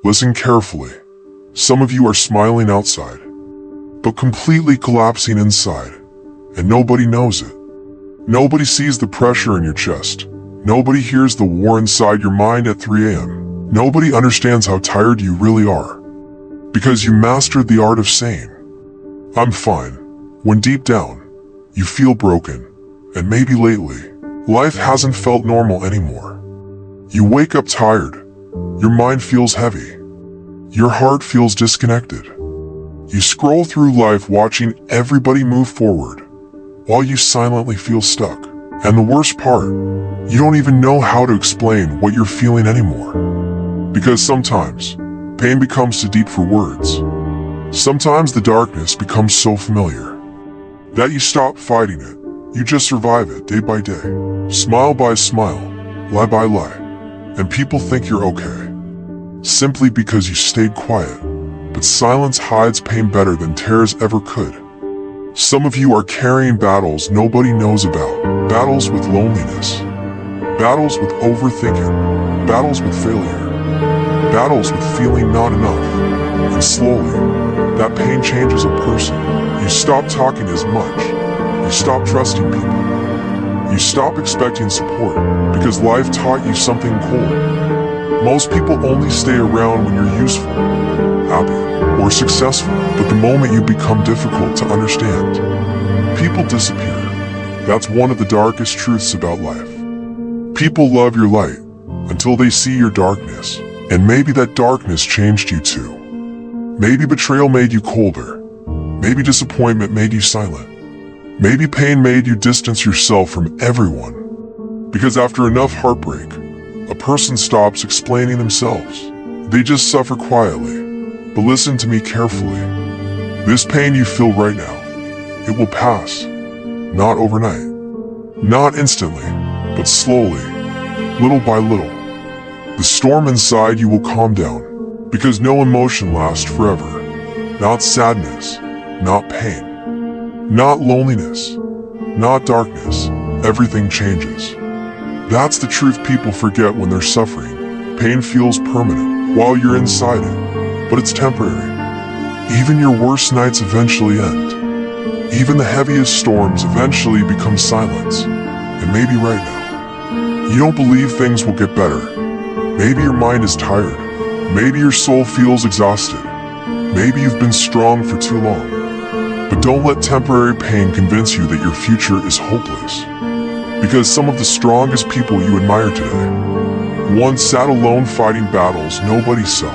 Listen carefully. Some of you are smiling outside, but completely collapsing inside, and nobody knows it. Nobody sees the pressure in your chest. Nobody hears the war inside your mind at 3 a.m. Nobody understands how tired you really are, because you mastered the art of saying, "I'm fine," when deep down, you feel broken, and maybe lately, life hasn't felt normal anymore. You wake up tired, your mind feels heavy, your heart feels disconnected. You scroll through life watching everybody move forward, while you silently feel stuck. And the worst part, you don't even know how to explain what you're feeling anymore. Because sometimes, pain becomes too deep for words. Sometimes the darkness becomes so familiar that you stop fighting it. You just survive it day by day, smile by smile, lie by lie, and people think you're okay, simply because you stayed quiet. But silence hides pain better than tears ever could. Some of you are carrying battles nobody knows about, battles with loneliness, battles with overthinking, battles with failure, battles with feeling not enough. And slowly, that pain changes a person. You stop talking as much. You stop trusting people. You stop expecting support because life taught you something cold. Most people only stay around when you're useful, happy, or successful, but the moment you become difficult to understand, people disappear. That's one of the darkest truths about life. People love your light until they see your darkness, and maybe that darkness changed you too. Maybe betrayal made you colder. Maybe disappointment made you silent. Maybe pain made you distance yourself from everyone. Because after enough heartbreak, a person stops explaining themselves. They just suffer quietly. But listen to me carefully. This pain you feel right now, it will pass. Not overnight. Not instantly, but slowly, little by little. The storm inside you will calm down, because no emotion lasts forever. Not sadness, not pain, not loneliness, not darkness. Everything changes. That's the truth people forget when they're suffering. Pain feels permanent while you're inside it, but it's temporary. Even your worst nights eventually end. Even the heaviest storms eventually become silence. And maybe right now, you don't believe things will get better. Maybe your mind is tired. Maybe your soul feels exhausted. Maybe you've been strong for too long. But don't let temporary pain convince you that your future is hopeless. Because some of the strongest people you admire today once sat alone fighting battles nobody saw.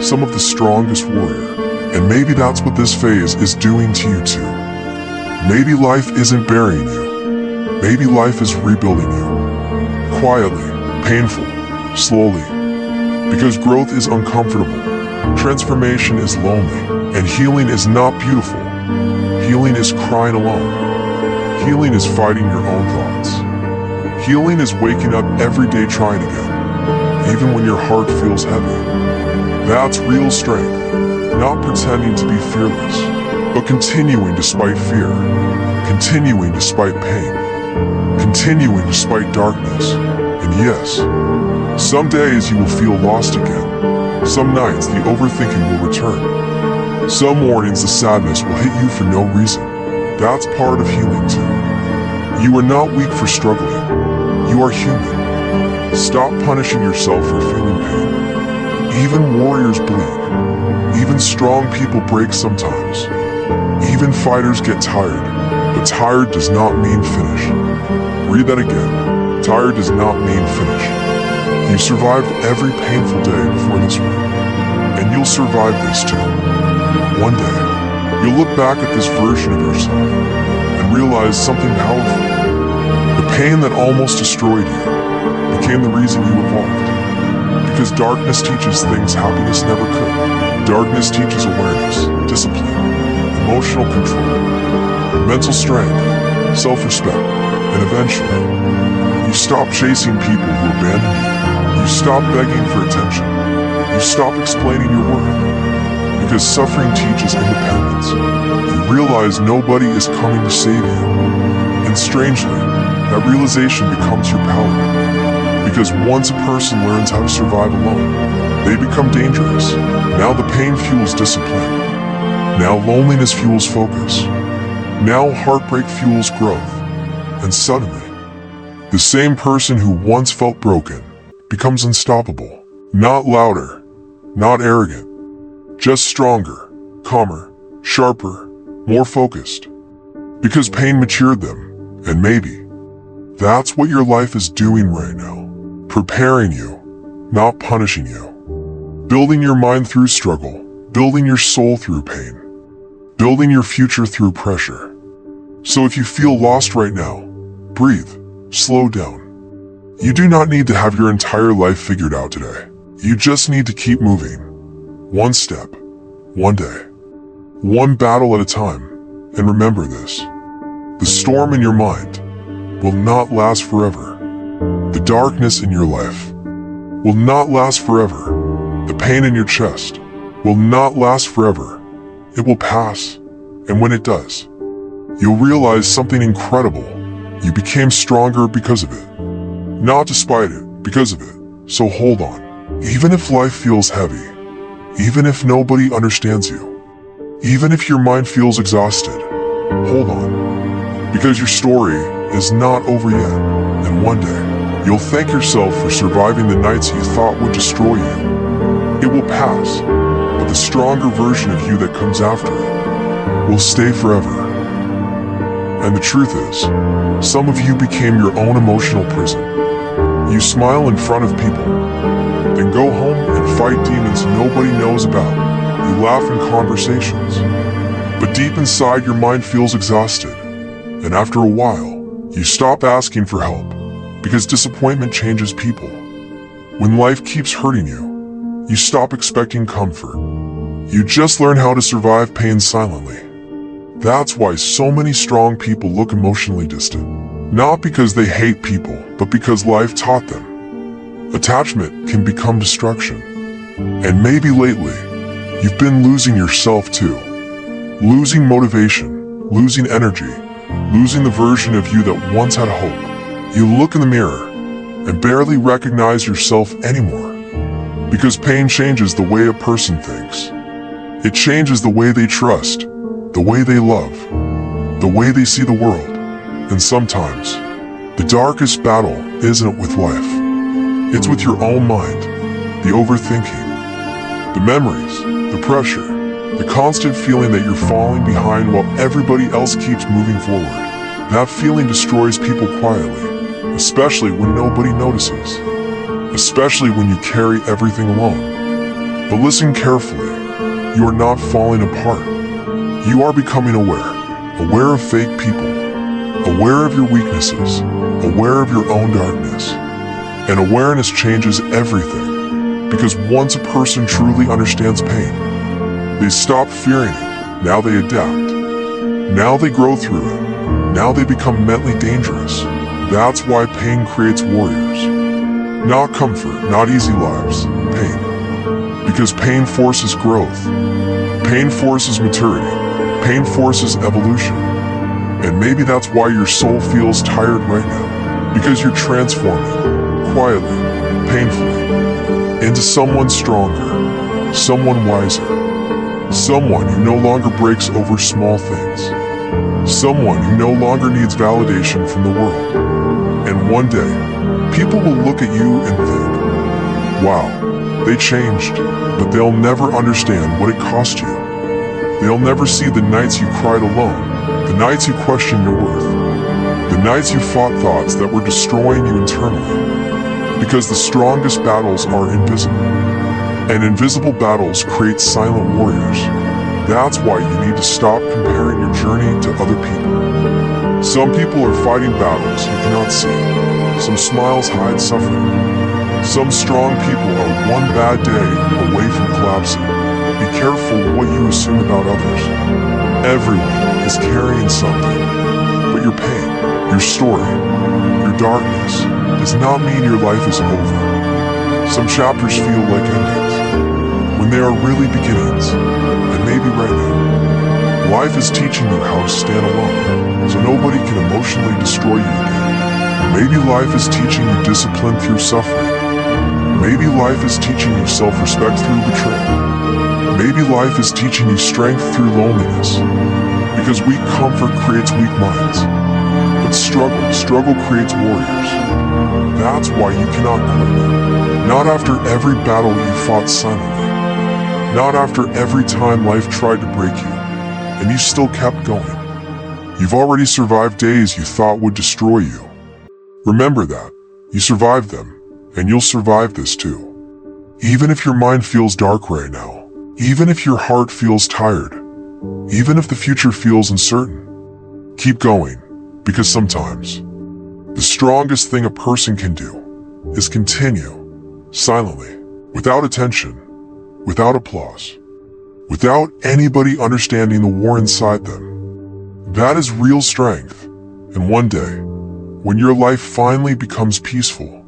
Some of the strongest warrior. And maybe that's what this phase is doing to you too. Maybe life isn't burying you. Maybe life is rebuilding you. Quietly, painful, slowly. Because growth is uncomfortable. Transformation is lonely. And healing is not beautiful. Healing is crying alone. Healing is fighting your own thoughts. Healing is waking up every day trying again, even when your heart feels heavy. That's real strength. Not pretending to be fearless, but continuing despite fear. Continuing despite pain. Continuing despite darkness. And yes, some days you will feel lost again. Some nights the overthinking will return. Some mornings the sadness will hit you for no reason. That's part of healing too. You are not weak for struggling. You are human. Stop punishing yourself for feeling pain. Even warriors bleed. Even strong people break sometimes. Even fighters get tired. But tired does not mean finish. Read that again. Tired does not mean finish. You survived every painful day before this one. And you'll survive this too. One day, you'll look back at this version of yourself and realize something powerful. The pain that almost destroyed you became the reason you evolved. Because darkness teaches things happiness never could. Darkness teaches awareness, discipline, emotional control, mental strength, self-respect, and eventually, you stop chasing people who abandon you. You stop begging for attention. You stop explaining your worth. Because suffering teaches independence. You realize nobody is coming to save you. And strangely, that realization becomes your power. Because once a person learns how to survive alone, they become dangerous. Now the pain fuels discipline. Now loneliness fuels focus. Now heartbreak fuels growth. And suddenly, the same person who once felt broken becomes unstoppable. Not louder, not arrogant, just stronger, calmer, sharper, more focused. Because pain matured them, and maybe that's what your life is doing right now. Preparing you, not punishing you. Building your mind through struggle, building your soul through pain, building your future through pressure. So if you feel lost right now, breathe, slow down. You do not need to have your entire life figured out today. You just need to keep moving. One step, one day, one battle at a time. And remember this, the storm in your mind will not last forever. The darkness in your life will not last forever. The pain in your chest will not last forever. It will pass, and when it does, you'll realize something incredible. You became stronger because of it. Not despite it, because of it. So hold on. Even if life feels heavy, even if nobody understands you, even if your mind feels exhausted, hold on. Because your story is not over yet. And one day, you'll thank yourself for surviving the nights you thought would destroy you. It will pass, but the stronger version of you that comes after it will stay forever. And the truth is, some of you became your own emotional prison. You smile in front of people, then go home and fight demons nobody knows about. You laugh in conversations, but deep inside your mind feels exhausted. And after a while, you stop asking for help, because disappointment changes people. When life keeps hurting you, you stop expecting comfort. You just learn how to survive pain silently. That's why so many strong people look emotionally distant. Not because they hate people, but because life taught them. Attachment can become destruction. And maybe lately, you've been losing yourself too. Losing motivation, losing energy, losing the version of you that once had hope. You look in the mirror and barely recognize yourself anymore. Because pain changes the way a person thinks. It changes the way they trust, the way they love, the way they see the world. And sometimes, the darkest battle isn't with life. It's with your own mind, the overthinking, the memories, the pressure, the constant feeling that you're falling behind while everybody else keeps moving forward. That feeling destroys people quietly, especially when nobody notices, especially when you carry everything alone. But listen carefully, you are not falling apart. You are becoming aware of fake people, aware of your weaknesses, aware of your own darkness. And awareness changes everything, because once a person truly understands pain, they stop fearing it. Now they adapt. Now they grow through it. Now they become mentally dangerous. That's why pain creates warriors. Not comfort, not easy lives, pain. Because pain forces growth. Pain forces maturity. Pain forces evolution. And maybe that's why your soul feels tired right now. Because you're transforming, quietly, painfully, into someone stronger, someone wiser, someone who no longer breaks over small things, someone who no longer needs validation from the world. And one day, people will look at you and think, wow, they changed, but they'll never understand what it cost you. They'll never see the nights you cried alone, the nights you questioned your worth, the nights you fought thoughts that were destroying you internally. Because the strongest battles are invisible, and invisible battles create silent warriors. That's why you need to stop comparing your journey to other people. Some people are fighting battles you cannot see. Some smiles hide suffering. Some strong people are one bad day away from collapsing. Be careful what you assume about others. Everyone is carrying something, but your pain, your story, your darkness does not mean your life is over. Some chapters feel like endings, when they are really beginnings, and maybe right now. Life is teaching you how to stand alone, so nobody can emotionally destroy you again. Maybe life is teaching you discipline through suffering. Maybe life is teaching you self-respect through betrayal. Maybe life is teaching you strength through loneliness. Because weak comfort creates weak minds. But struggle creates warriors. That's why you cannot quit. Not after every battle you fought silently. Not after every time life tried to break you, and you still kept going. You've already survived days you thought would destroy you. Remember that. You survived them, and you'll survive this too. Even if your mind feels dark right now, even if your heart feels tired, even if the future feels uncertain, keep going, because sometimes the strongest thing a person can do is continue, silently, without attention, without applause, without anybody understanding the war inside them. That is real strength, and one day, when your life finally becomes peaceful,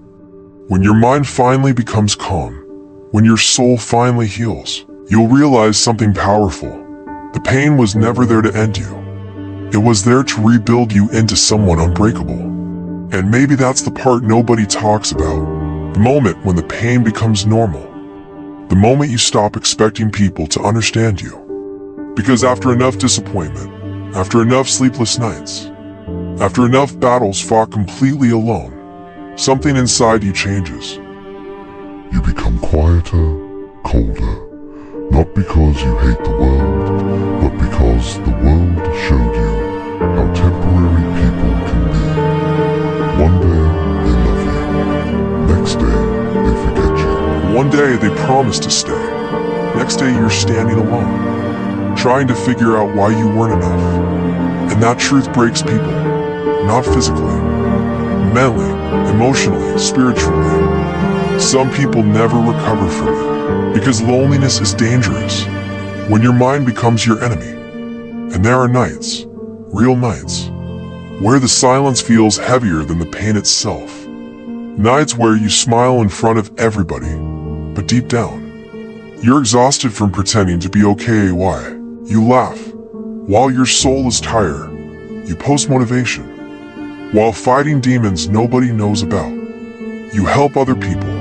when your mind finally becomes calm, when your soul finally heals, you'll realize something powerful. The pain was never there to end you. It was there to rebuild you into someone unbreakable. And maybe that's the part nobody talks about. The moment when the pain becomes normal. The moment you stop expecting people to understand you. Because after enough disappointment, after enough sleepless nights, after enough battles fought completely alone, something inside you changes. You become quieter, colder, not because you hate the world, but because the world showed you how temporary people can be. One day they love you, next day they forget you. One day they promise to stay, next day you're standing alone, trying to figure out why you weren't enough. And that truth breaks people, not physically, mentally, emotionally, spiritually. Some people never recover from it, because loneliness is dangerous when your mind becomes your enemy. And there are nights, real nights, where the silence feels heavier than the pain itself. Nights where you smile in front of everybody, but deep down, you're exhausted from pretending to be okay. Why? You laugh. While your soul is tired, you post motivation. While fighting demons nobody knows about, you help other people,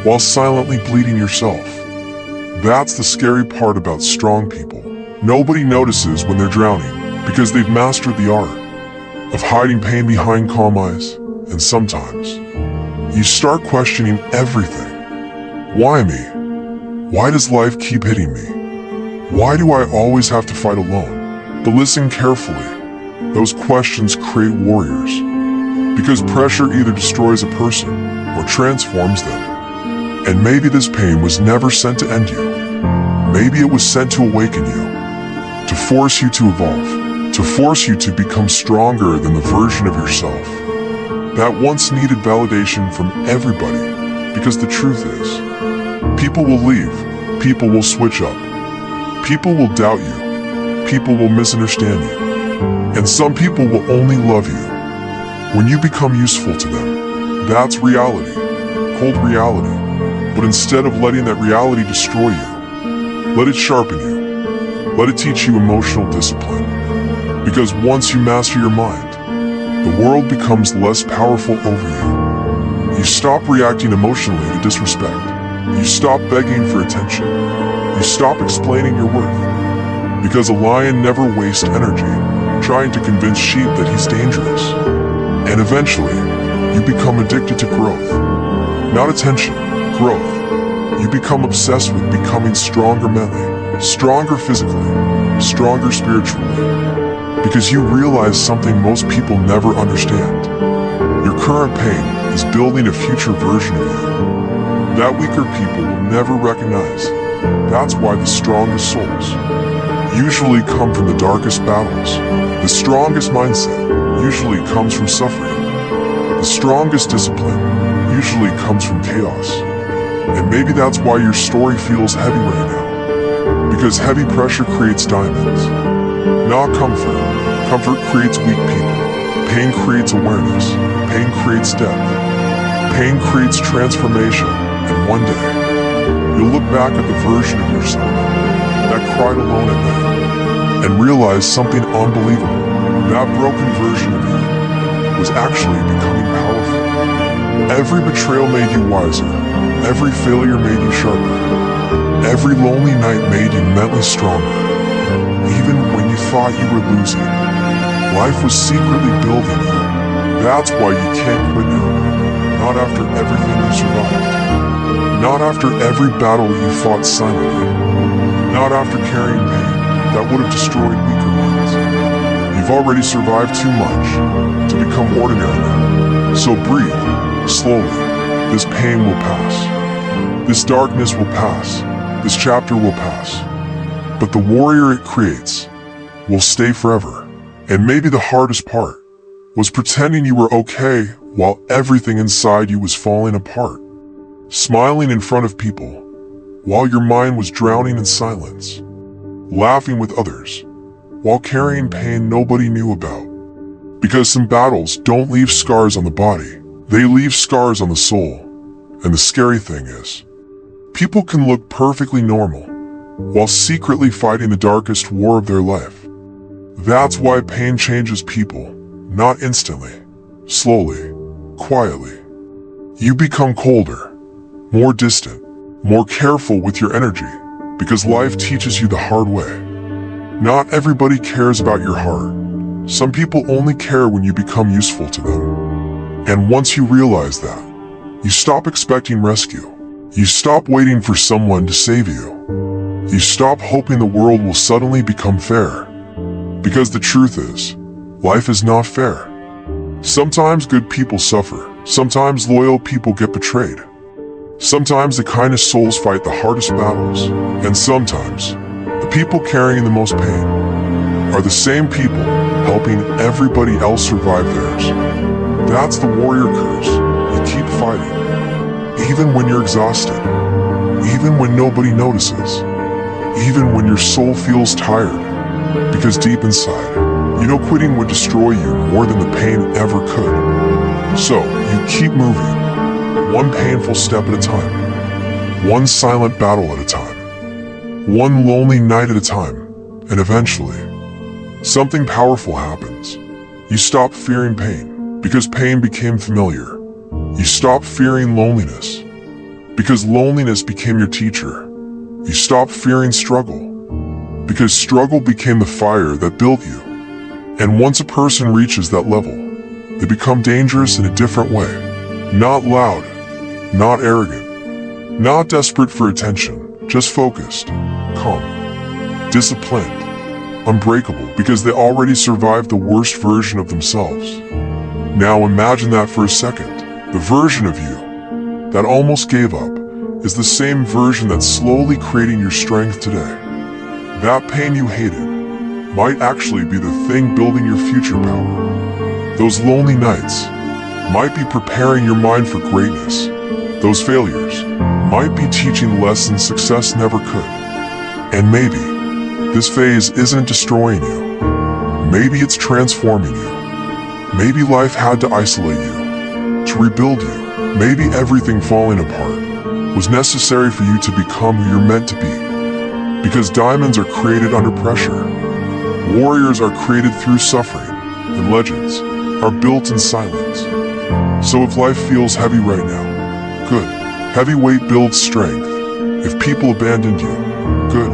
while silently bleeding yourself. That's the scary part about strong people. Nobody notices when they're drowning, because they've mastered the art of hiding pain behind calm eyes. And sometimes, you start questioning everything. Why me? Why does life keep hitting me? Why do I always have to fight alone? But listen carefully. Those questions create warriors. Because pressure either destroys a person or transforms them. And maybe this pain was never sent to end you. Maybe it was sent to awaken you. To force you to evolve. To force you to become stronger than the version of yourself that once needed validation from everybody. Because the truth is, people will leave. People will switch up. People will doubt you. People will misunderstand you. And some people will only love you when you become useful to them. That's reality, cold reality. But instead of letting that reality destroy you, let it sharpen you. Let it teach you emotional discipline. Because once you master your mind, the world becomes less powerful over you. You stop reacting emotionally to disrespect. You stop begging for attention. You stop explaining your worth. Because a lion never wastes energy trying to convince sheep that he's dangerous. And eventually, you become addicted to growth. Not attention, growth. You become obsessed with becoming stronger mentally, stronger physically, stronger spiritually. Because you realize something most people never understand. Your current pain is building a future version of you that weaker people will never recognize. That's why the strongest souls usually come from the darkest battles. The strongest mindset usually comes from suffering. The strongest discipline usually comes from chaos. And maybe that's why your story feels heavy right now. Because heavy pressure creates diamonds. Not comfort. Comfort creates weak people. Pain creates awareness. Pain creates depth. Pain creates transformation. And one day, you'll look back at the version of yourself that cried alone at night and realize something unbelievable. That broken version of you was actually becoming powerful. Every betrayal made you wiser. Every failure made you sharper. Every lonely night made you mentally stronger. Even when you thought you were losing, life was secretly building you. That's why you can't quit now. Not after everything you survived. Not after every battle you fought silently. Not after carrying pain that would have destroyed weaker minds. You've already survived too much to become ordinary now. So breathe, slowly. This pain will pass. This darkness will pass. This chapter will pass. But the warrior it creates will stay forever. And maybe the hardest part was pretending you were okay while everything inside you was falling apart. Smiling in front of people while your mind was drowning in silence. Laughing with others while carrying pain nobody knew about. Because some battles don't leave scars on the body, they leave scars on the soul. And the scary thing is, people can look perfectly normal while secretly fighting the darkest war of their life. That's why pain changes people, not instantly, slowly, quietly. You become colder, more distant, more careful with your energy, because life teaches you the hard way. Not everybody cares about your heart. Some people only care when you become useful to them. And once you realize that, you stop expecting rescue. You stop waiting for someone to save you. You stop hoping the world will suddenly become fair. Because the truth is, life is not fair. Sometimes good people suffer. Sometimes loyal people get betrayed. Sometimes the kindest souls fight the hardest battles. And sometimes, the people carrying the most pain are the same people helping everybody else survive theirs. That's the warrior curse. You keep fighting. Even when you're exhausted. Even when nobody notices. Even when your soul feels tired. Because deep inside, you know quitting would destroy you more than the pain ever could. So, you keep moving. One painful step at a time. One silent battle at a time. One lonely night at a time. And eventually, something powerful happens. You stop fearing pain, because pain became familiar. You stop fearing loneliness, because loneliness became your teacher. You stop fearing struggle, because struggle became the fire that built you. And once a person reaches that level, they become dangerous in a different way. Not loud, not arrogant, not desperate for attention, just focused, calm, disciplined, unbreakable, because they already survived the worst version of themselves. Now imagine that for a second. The version of you that almost gave up is the same version that's slowly creating your strength today. That pain you hated might actually be the thing building your future power. Those lonely nights might be preparing your mind for greatness. Those failures might be teaching lessons success never could. And maybe this phase isn't destroying you. Maybe it's transforming you. Maybe life had to isolate you, to rebuild you. Maybe everything falling apart was necessary for you to become who you're meant to be. Because diamonds are created under pressure. Warriors are created through suffering. And legends are built in silence. So if life feels heavy right now, good. Heavy weight builds strength. If people abandoned you, good.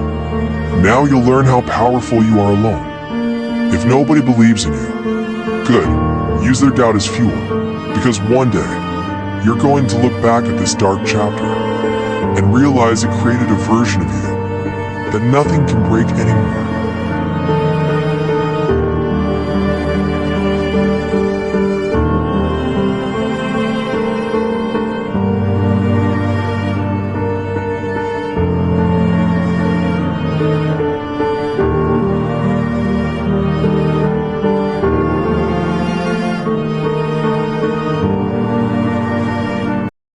Now you'll learn how powerful you are alone. If nobody believes in you, good. Use their doubt as fuel. Because one day, you're going to look back at this dark chapter and realize it created a version of you that nothing can break anymore.